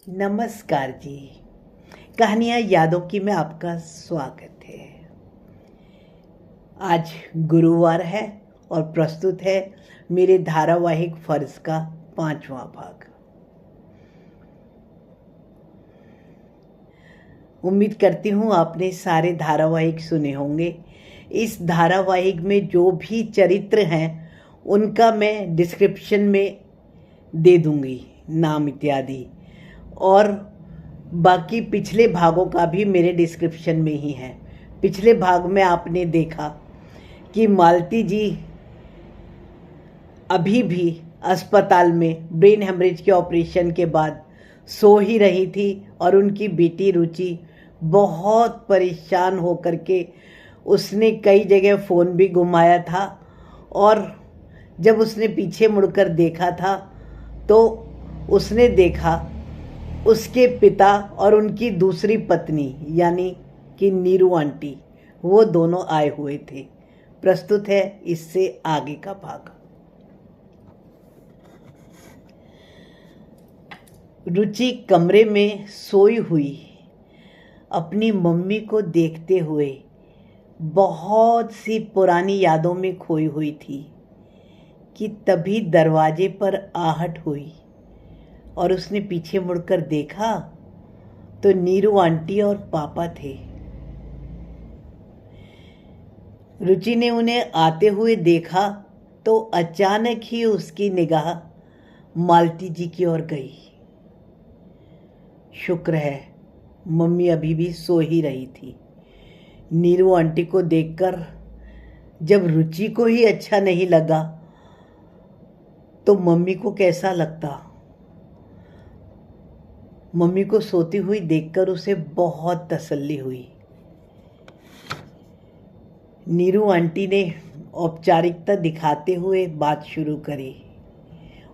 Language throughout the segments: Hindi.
नमस्कार जी। कहानियाँ यादों की में आपका स्वागत है। आज गुरुवार है और प्रस्तुत है मेरे धारावाहिक फर्ज का 5वां भाग। उम्मीद करती हूँ आपने सारे धारावाहिक सुने होंगे। इस धारावाहिक में जो भी चरित्र हैं उनका मैं डिस्क्रिप्शन में दे दूँगी, नाम इत्यादि, और बाकी पिछले भागों का भी मेरे डिस्क्रिप्शन में ही है। पिछले भाग में आपने देखा कि मालती जी अभी भी अस्पताल में ब्रेन हेमरेज के ऑपरेशन के बाद सो ही रही थी और उनकी बेटी रुचि बहुत परेशान होकर के उसने कई जगह फ़ोन भी घुमाया था, और जब उसने पीछे मुड़कर देखा था तो उसने देखा उसके पिता और उनकी दूसरी पत्नी यानी कि नीरू आंटी, वो दोनों आए हुए थे। प्रस्तुत है इससे आगे का भाग। रुचि कमरे में सोई हुई अपनी मम्मी को देखते हुए बहुत सी पुरानी यादों में खोई हुई थी कि तभी दरवाजे पर आहट हुई और उसने पीछे मुड़कर देखा तो नीरू आंटी और पापा थे। रुचि ने उन्हें आते हुए देखा तो अचानक ही उसकी निगाह मालती जी की ओर गई। शुक्र है मम्मी अभी भी सो ही रही थी। नीरू आंटी को देखकर जब रुचि को ही अच्छा नहीं लगा तो मम्मी को कैसा लगता। मम्मी को सोती हुई देखकर उसे बहुत तसल्ली हुई। नीरू आंटी ने औपचारिकता दिखाते हुए बात शुरू करी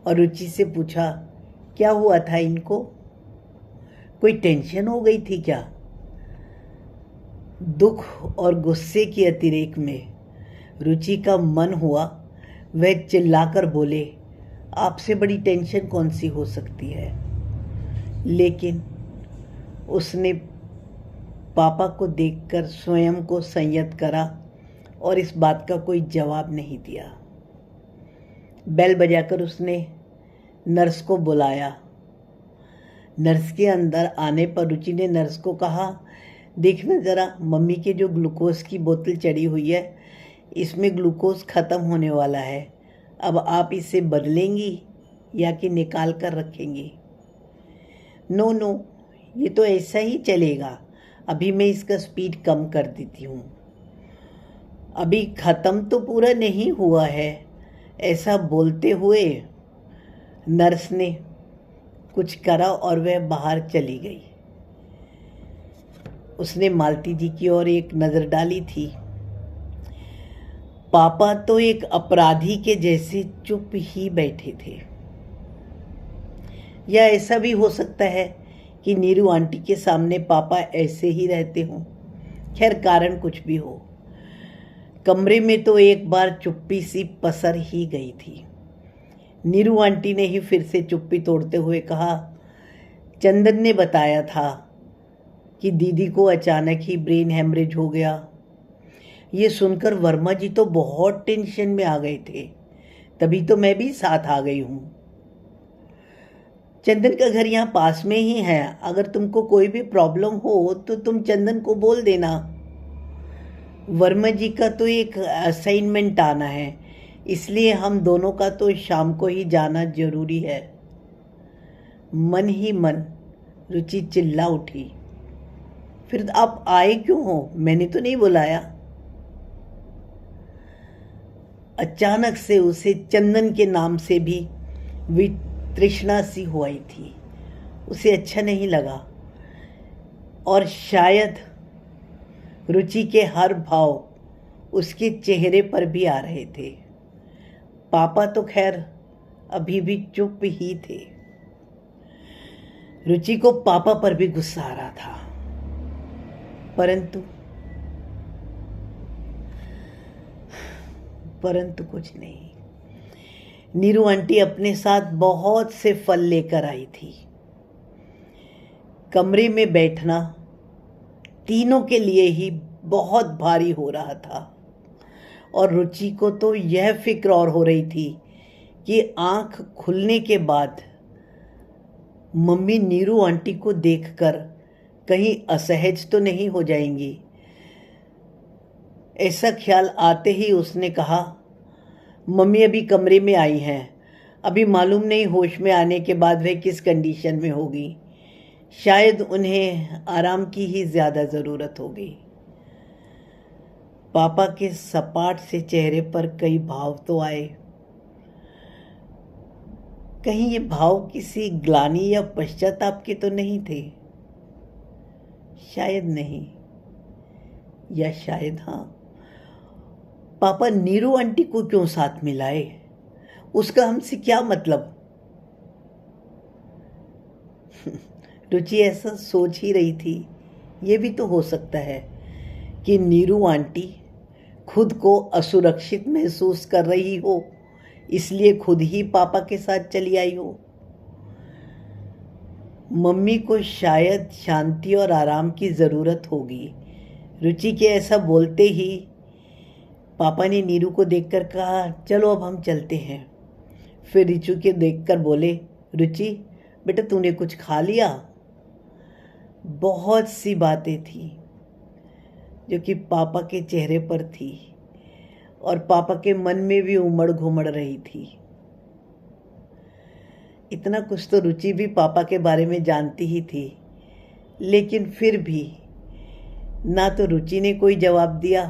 और रुचि से पूछा, क्या हुआ था इनको? कोई टेंशन हो गई थी क्या? दुख और गुस्से के अतिरेक में रुचि का मन हुआ वह चिल्लाकर बोले, आपसे बड़ी टेंशन कौन सी हो सकती है? लेकिन उसने पापा को देखकर स्वयं को संयत करा और इस बात का कोई जवाब नहीं दिया। बेल बजाकर उसने नर्स को बुलाया। नर्स के अंदर आने पर रुचि ने नर्स को कहा, देखना ज़रा मम्मी के जो ग्लूकोज की बोतल चढ़ी हुई है इसमें ग्लूकोज ख़त्म होने वाला है। अब आप इसे बदलेंगी या कि निकाल कर रखेंगी? नो, ये तो ऐसा ही चलेगा। अभी मैं इसका स्पीड कम कर देती हूँ। अभी ख़त्म तो पूरा नहीं हुआ है। ऐसा बोलते हुए नर्स ने कुछ करा और वह बाहर चली गई। उसने मालती जी की ओर एक नज़र डाली थी। पापा तो एक अपराधी के जैसे चुप ही बैठे थे। या ऐसा भी हो सकता है कि नीरू आंटी के सामने पापा ऐसे ही रहते हों। खैर, कारण कुछ भी हो, कमरे में तो एक बार चुप्पी सी पसर ही गई थी। नीरू आंटी ने ही फिर से चुप्पी तोड़ते हुए कहा, चंदन ने बताया था कि दीदी को अचानक ही ब्रेन हेमरेज हो गया। ये सुनकर वर्मा जी तो बहुत टेंशन में आ गए थे, तभी तो मैं भी साथ आ गई हूँ। चंदन का घर यहाँ पास में ही है। अगर तुमको कोई भी प्रॉब्लम हो तो तुम चंदन को बोल देना। वर्मा जी का तो एक असाइनमेंट आना है, इसलिए हम दोनों का तो शाम को ही जाना जरूरी है। मन ही मन रुचि चिल्ला उठी, फिर आप आए क्यों हो? मैंने तो नहीं बुलाया। अचानक से उसे चंदन के नाम से भी तृष्णा सी हुई थी। उसे अच्छा नहीं लगा और शायद रुचि के हर भाव उसके चेहरे पर भी आ रहे थे। पापा तो खैर अभी भी चुप ही थे। रुचि को पापा पर भी गुस्सा आ रहा था, परंतु कुछ नहीं। नीरू आंटी अपने साथ बहुत से फल लेकर आई थी। कमरे में बैठना तीनों के लिए ही बहुत भारी हो रहा था और रुचि को तो यह फिक्र और हो रही थी कि आंख खुलने के बाद मम्मी नीरू आंटी को देखकर कहीं असहज तो नहीं हो जाएंगी। ऐसा ख्याल आते ही उसने कहा, मम्मी अभी कमरे में आई हैं, अभी मालूम नहीं होश में आने के बाद वह किस कंडीशन में होगी, शायद उन्हें आराम की ही ज़्यादा ज़रूरत होगी। पापा के सपाट से चेहरे पर कई भाव तो आए। कहीं ये भाव किसी ग्लानि या पश्चाताप के तो नहीं थे? शायद नहीं, या शायद हाँ। पापा नीरू आंटी को क्यों साथ में लाए? उसका हमसे क्या मतलब? रुचि ऐसा सोच ही रही थी। ये भी तो हो सकता है कि नीरू आंटी खुद को असुरक्षित महसूस कर रही हो, इसलिए खुद ही पापा के साथ चली आई हो। मम्मी को शायद शांति और आराम की ज़रूरत होगी। रुचि के ऐसा बोलते ही पापा ने नीरू को देखकर कहा, चलो अब हम चलते हैं। फिर रिचू के देखकर बोले, रुचि बेटा तूने कुछ खा लिया? बहुत सी बातें थी जो कि पापा के चेहरे पर थी और पापा के मन में भी उमड़ घुमड़ रही थी। इतना कुछ तो रुचि भी पापा के बारे में जानती ही थी, लेकिन फिर भी ना तो रुचि ने कोई जवाब दिया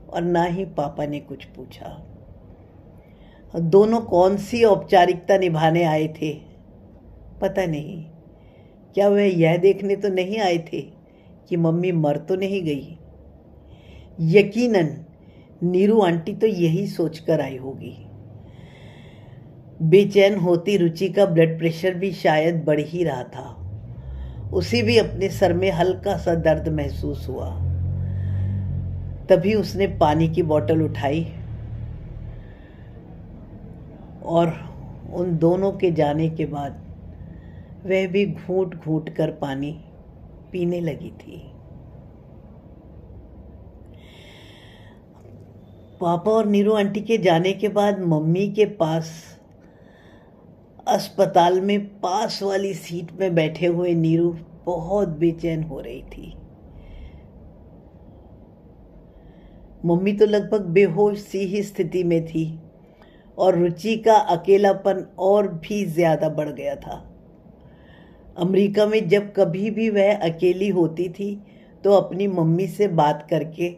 और ना ही पापा ने कुछ पूछा। दोनों कौन सी औपचारिकता निभाने आए थे पता नहीं। क्या वह यह देखने तो नहीं आए थे कि मम्मी मर तो नहीं गई? यकीनन नीरू आंटी तो यही सोचकर आई होगी। बेचैन होती रुचि का ब्लड प्रेशर भी शायद बढ़ ही रहा था। उसे भी अपने सर में हल्का सा दर्द महसूस हुआ। तभी उसने पानी की बोतल उठाई और उन दोनों के जाने के बाद वह भी घूंट घूंट कर पानी पीने लगी थी। पापा और नीरू आंटी के जाने के बाद मम्मी के पास अस्पताल में पास वाली सीट में बैठे हुए नीरू बहुत बेचैन हो रही थी। मम्मी तो लगभग बेहोश सी ही स्थिति में थी और रुचि का अकेलापन और भी ज्यादा बढ़ गया था। अमेरिका में जब कभी भी वह अकेली होती थी तो अपनी मम्मी से बात करके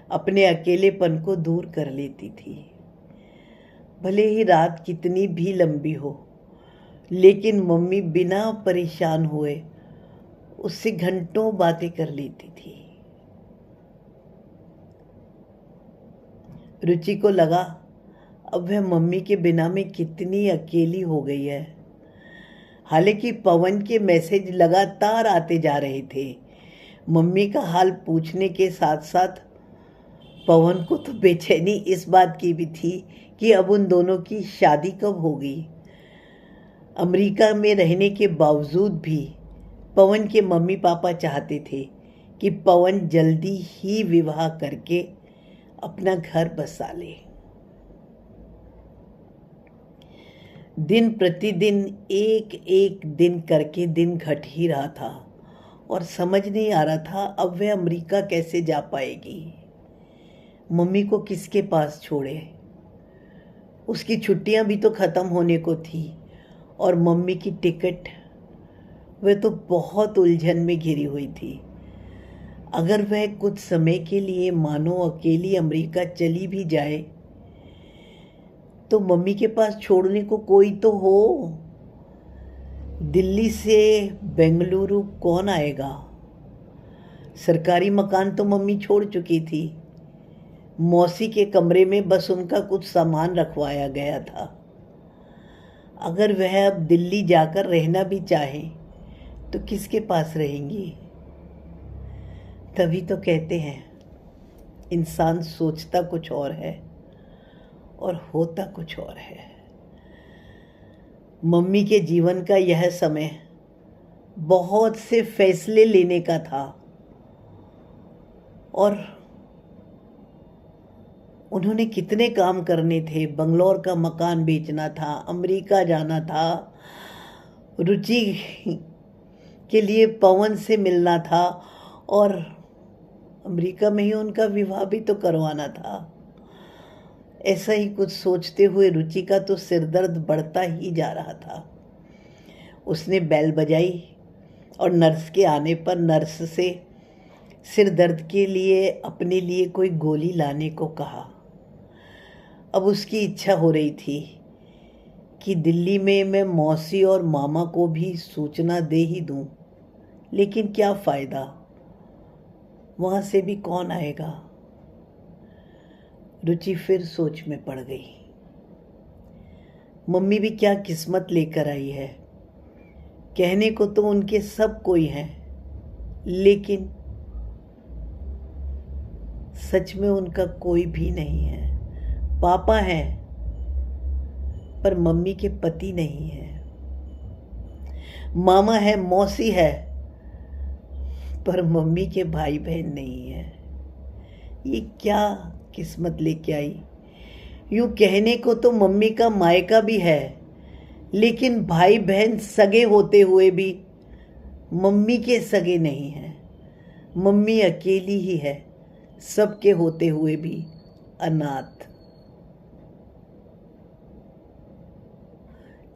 अपने अकेलेपन को दूर कर लेती थी। भले ही रात कितनी भी लंबी हो, लेकिन मम्मी बिना परेशान हुए उससे घंटों बातें कर लेती थी। रुचि को लगा अब वह मम्मी के बिना में कितनी अकेली हो गई है। हालांकि पवन के मैसेज लगातार आते जा रहे थे। मम्मी का हाल पूछने के साथ साथ पवन को तो बेचैनी इस बात की भी थी कि अब उन दोनों की शादी कब होगी। अमेरिका में रहने के बावजूद भी पवन के मम्मी पापा चाहते थे कि पवन जल्दी ही विवाह करके अपना घर बसा ले। दिन प्रतिदिन एक एक दिन करके दिन घट ही रहा था और समझ नहीं आ रहा था अब वह अमेरिका कैसे जा पाएगी। मम्मी को किसके पास छोड़े? उसकी छुट्टियां भी तो ख़त्म होने को थी और मम्मी की टिकट वह तो बहुत उलझन में घिरी हुई थी। अगर वह कुछ समय के लिए मानो अकेली अमेरिका चली भी जाए तो मम्मी के पास छोड़ने को कोई तो हो। दिल्ली से बेंगलुरु कौन आएगा? सरकारी मकान तो मम्मी छोड़ चुकी थी। मौसी के कमरे में बस उनका कुछ सामान रखवाया गया था। अगर वह अब दिल्ली जाकर रहना भी चाहे तो किसके पास रहेंगी? तभी तो कहते हैं इंसान सोचता कुछ और है और होता कुछ और है। मम्मी के जीवन का यह समय बहुत से फैसले लेने का था और उन्होंने कितने काम करने थे। बंगलौर का मकान बेचना था, अमेरिका जाना था, रुचि के लिए पवन से मिलना था और अमेरिका में ही उनका विवाह भी तो करवाना था। ऐसा ही कुछ सोचते हुए रुचि का तो सिरदर्द बढ़ता ही जा रहा था। उसने बेल बजाई और नर्स के आने पर नर्स से सिर दर्द के लिए अपने लिए कोई गोली लाने को कहा। अब उसकी इच्छा हो रही थी कि दिल्ली में मैं मौसी और मामा को भी सूचना दे ही दूं, लेकिन क्या फ़ायदा, वहाँ से भी कौन आएगा। रुचि फिर सोच में पड़ गई। मम्मी भी क्या किस्मत लेकर आई है। कहने को तो उनके सब कोई हैं, लेकिन सच में उनका कोई भी नहीं है। पापा हैं पर मम्मी के पति नहीं है। मामा है, मौसी है, पर मम्मी के भाई बहन नहीं है। ये क्या किस्मत लेके आई। यूं कहने को तो मम्मी का मायका भी है, लेकिन भाई बहन सगे होते हुए भी मम्मी के सगे नहीं हैं। मम्मी अकेली ही है, सबके होते हुए भी अनाथ।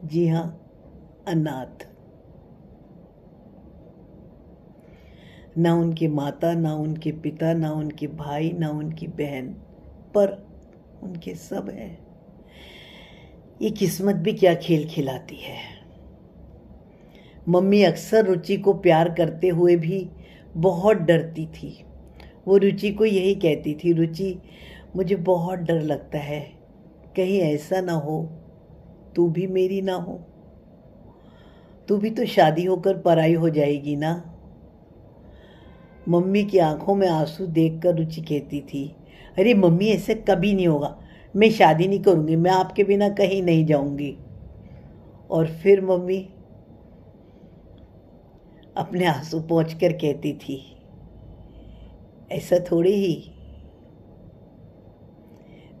जी हाँ, अनाथ। ना उनके माता, ना उनके पिता, ना उनके भाई, ना उनकी बहन, पर उनके सब हैं। ये किस्मत भी क्या खेल खिलाती है। मम्मी अक्सर रुचि को प्यार करते हुए भी बहुत डरती थी। वो रुचि को यही कहती थी, रुचि मुझे बहुत डर लगता है, कहीं ऐसा ना हो तू भी मेरी ना हो, तू भी तो शादी होकर पराई हो जाएगी ना। मम्मी की आंखों में आंसू देखकर रुचि कहती थी, अरे मम्मी ऐसे कभी नहीं होगा, मैं शादी नहीं करूँगी, मैं आपके बिना कहीं नहीं जाऊँगी। और फिर मम्मी अपने आंसू पोंछकर कहती थी, ऐसा थोड़ी ही,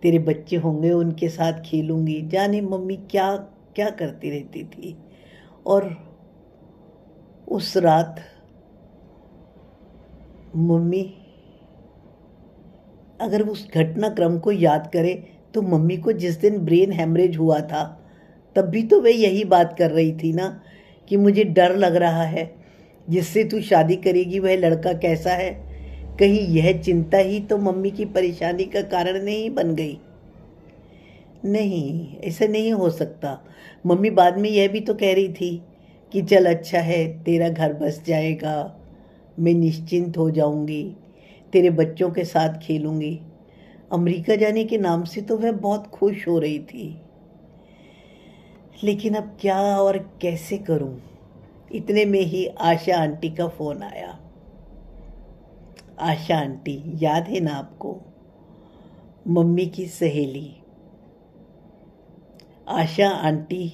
तेरे बच्चे होंगे उनके साथ खेलूँगी। जाने मम्मी क्या क्या करती रहती थी। और उस रात मम्मी अगर उस घटनाक्रम को याद करे तो मम्मी को जिस दिन ब्रेन हेमरेज हुआ था तब भी तो वे यही बात कर रही थी ना कि मुझे डर लग रहा है, जिससे तू शादी करेगी वह लड़का कैसा है। कहीं यह चिंता ही तो मम्मी की परेशानी का कारण नहीं बन गई। नहीं, ऐसा नहीं हो सकता। मम्मी बाद में यह भी तो कह रही थी कि चल अच्छा है, तेरा घर बस जाएगा, मैं निश्चिंत हो जाऊंगी, तेरे बच्चों के साथ खेलूंगी। अमेरिका जाने के नाम से तो वह बहुत खुश हो रही थी। लेकिन अब क्या और कैसे करूं। इतने में ही आशा आंटी का फ़ोन आया। आशा आंटी याद है ना आपको, मम्मी की सहेली। आशा आंटी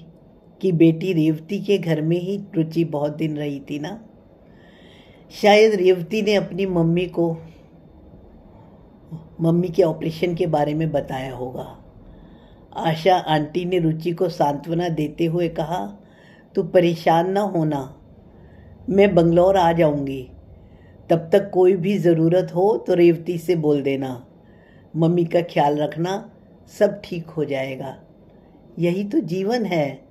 की बेटी रेवती के घर में ही रुचि बहुत दिन रही थी ना। शायद रेवती ने अपनी मम्मी को मम्मी के ऑपरेशन के बारे में बताया होगा। आशा आंटी ने रुचि को सांत्वना देते हुए कहा, तू परेशान ना होना, मैं बंगलौर आ जाऊंगी, तब तक कोई भी ज़रूरत हो तो रेवती से बोल देना, मम्मी का ख्याल रखना, सब ठीक हो जाएगा, यही तो जीवन है।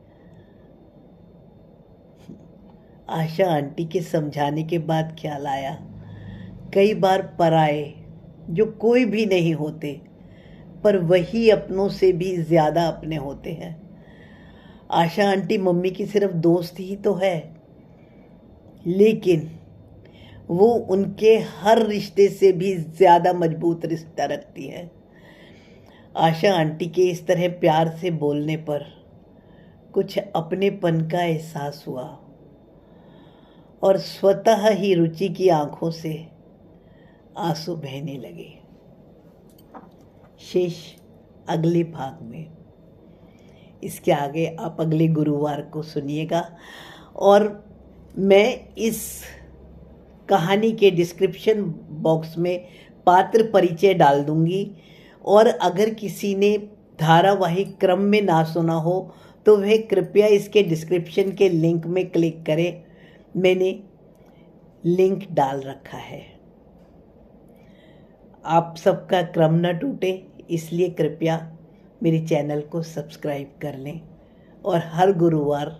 आशा आंटी के समझाने के बाद ख्याल आया, कई बार पराए जो कोई भी नहीं होते पर वही अपनों से भी ज़्यादा अपने होते हैं। आशा आंटी मम्मी की सिर्फ दोस्त ही तो है, लेकिन वो उनके हर रिश्ते से भी ज़्यादा मजबूत रिश्ता रखती है। आशा आंटी के इस तरह प्यार से बोलने पर कुछ अपनेपन का एहसास हुआ और स्वतः ही रुचि की आंखों से आंसू बहने लगे। शेष अगले भाग में। इसके आगे आप अगले गुरुवार को सुनिएगा और मैं इस कहानी के डिस्क्रिप्शन बॉक्स में पात्र परिचय डाल दूंगी, और अगर किसी ने धारावाहिक क्रम में ना सुना हो तो वह कृपया इसके डिस्क्रिप्शन के लिंक में क्लिक करें। मैंने लिंक डाल रखा है। आप सबका क्रम न टूटे, इसलिए कृपया मेरे चैनल को सब्सक्राइब कर लें, और हर गुरुवार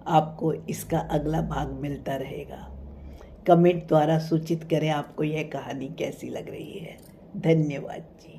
आपको इसका अगला भाग मिलता रहेगा। कमेंट द्वारा सूचित करें आपको यह कहानी कैसी लग रही है। धन्यवाद जी।